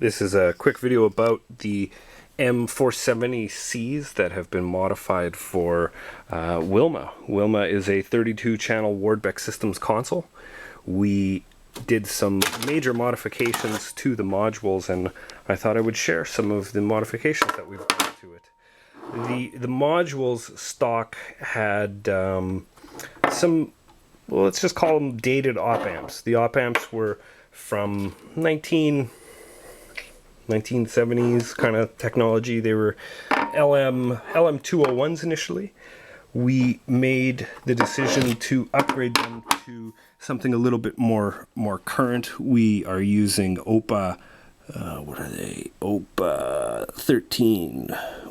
This is a quick video about the M470Cs that have been modified for Wilma. Wilma is a 32-channel Beck Systems console. We did some major modifications to the modules, and I thought I would share some of the modifications that we've done to it. The modules stock had some, well, let's just call them dated op amps. The op amps were from 1970s kind of technology. They were LM201s initially. We made the decision to upgrade them to something a little bit more current. We are using OPA, what are they? OPA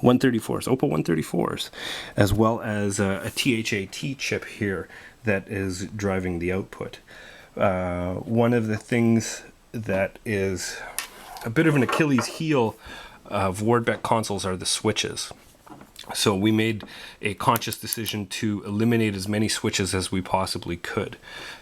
134s, OPA 134s, as well as a THAT chip here that is driving the output. One of the things that is a bit of an Achilles heel of Beck consoles are the switches. So we made a conscious decision to eliminate as many switches as we possibly could.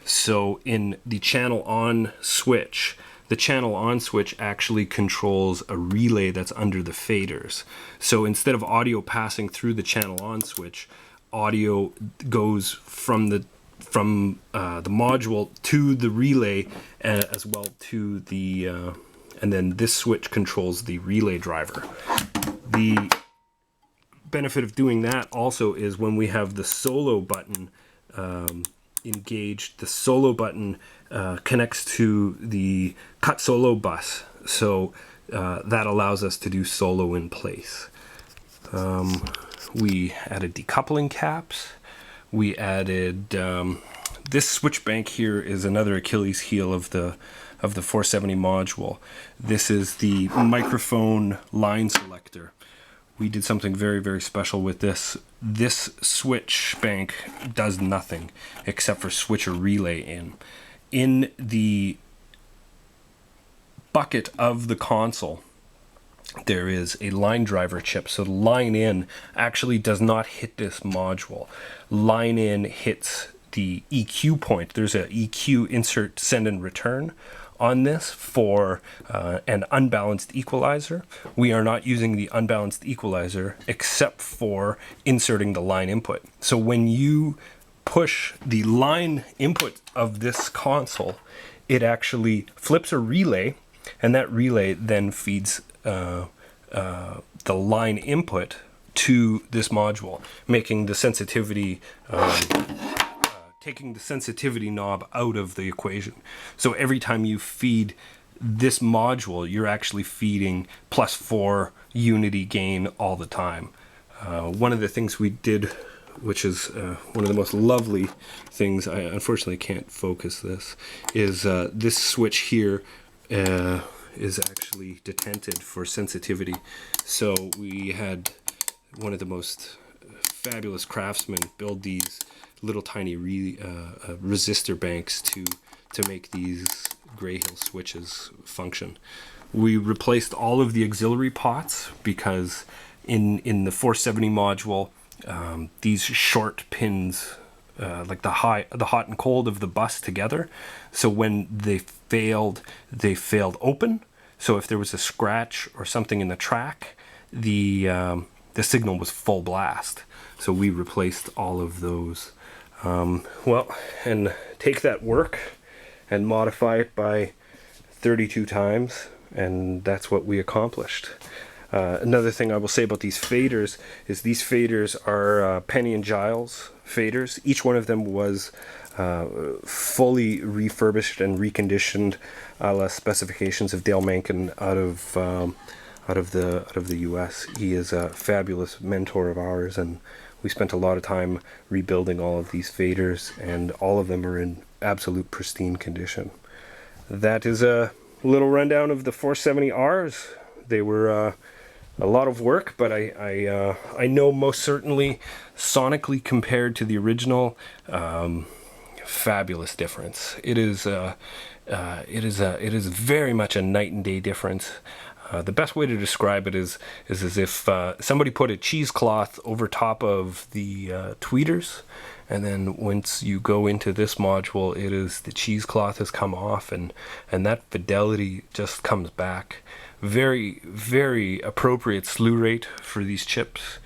So in the channel on switch, the channel on switch actually controls a relay that's under the faders. So instead of audio passing through the channel on switch, audio goes from the module to the relay, as well to the and then this switch controls the relay driver. The benefit of doing that also is when we have the solo button engaged, the solo button connects to the cut solo bus, so that allows us to do solo in place. We added decoupling caps. We added this switch bank here is another Achilles heel of the 470 module. This is the microphone line selector. We did something very special with this. This switch bank does nothing except for switch a relay in. In the bucket of the console, there is a line driver chip, so the line in actually does not hit this module. Line in hits the EQ point. There's a EQ insert send and return on this for an unbalanced equalizer. We are not using the unbalanced equalizer except for inserting the line input. So when you push the line input of this console, it actually flips a relay, and that relay then feeds the line input to this module, making the sensitivity taking the sensitivity knob out of the equation. So every time you feed this module, you're actually feeding +4 unity gain all the time. One of the things we did, which is one of the most lovely things, I unfortunately can't focus this, is this switch here is actually detented for sensitivity. So we had one of the most fabulous craftsmen build these little tiny resistor banks to make these Gray Hill switches function. We replaced all of the auxiliary pots because in the 470 module, these short pins, like the hot and cold of the bus together, so when they failed open. So if there was a scratch or something in the track, the signal was full blast. So we replaced all of those. Well, and take that work and modify it by 32 times, and that's what we accomplished. Another thing I will say about these faders is these faders are Penny and Giles faders. Each one of them was fully refurbished and reconditioned a la specifications of Dale Menken out of the US. He is a fabulous mentor of ours, and we spent a lot of time rebuilding all of these faders, and all of them are in absolute pristine condition. That is a little rundown of the 470 Rs. They were a lot of work, but I know most certainly sonically compared to the original, fabulous difference. It is very much a night and day difference. The best way to describe it is as if somebody put a cheesecloth over top of the tweeters, and then once you go into this module, it is the cheesecloth has come off, and that fidelity just comes back. very, very appropriate slew rate for these chips,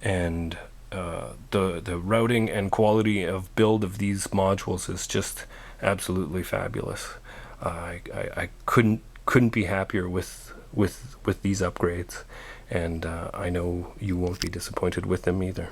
and the routing and quality of build of these modules is just absolutely fabulous. I couldn't be happier with these upgrades, and I know you won't be disappointed with them either.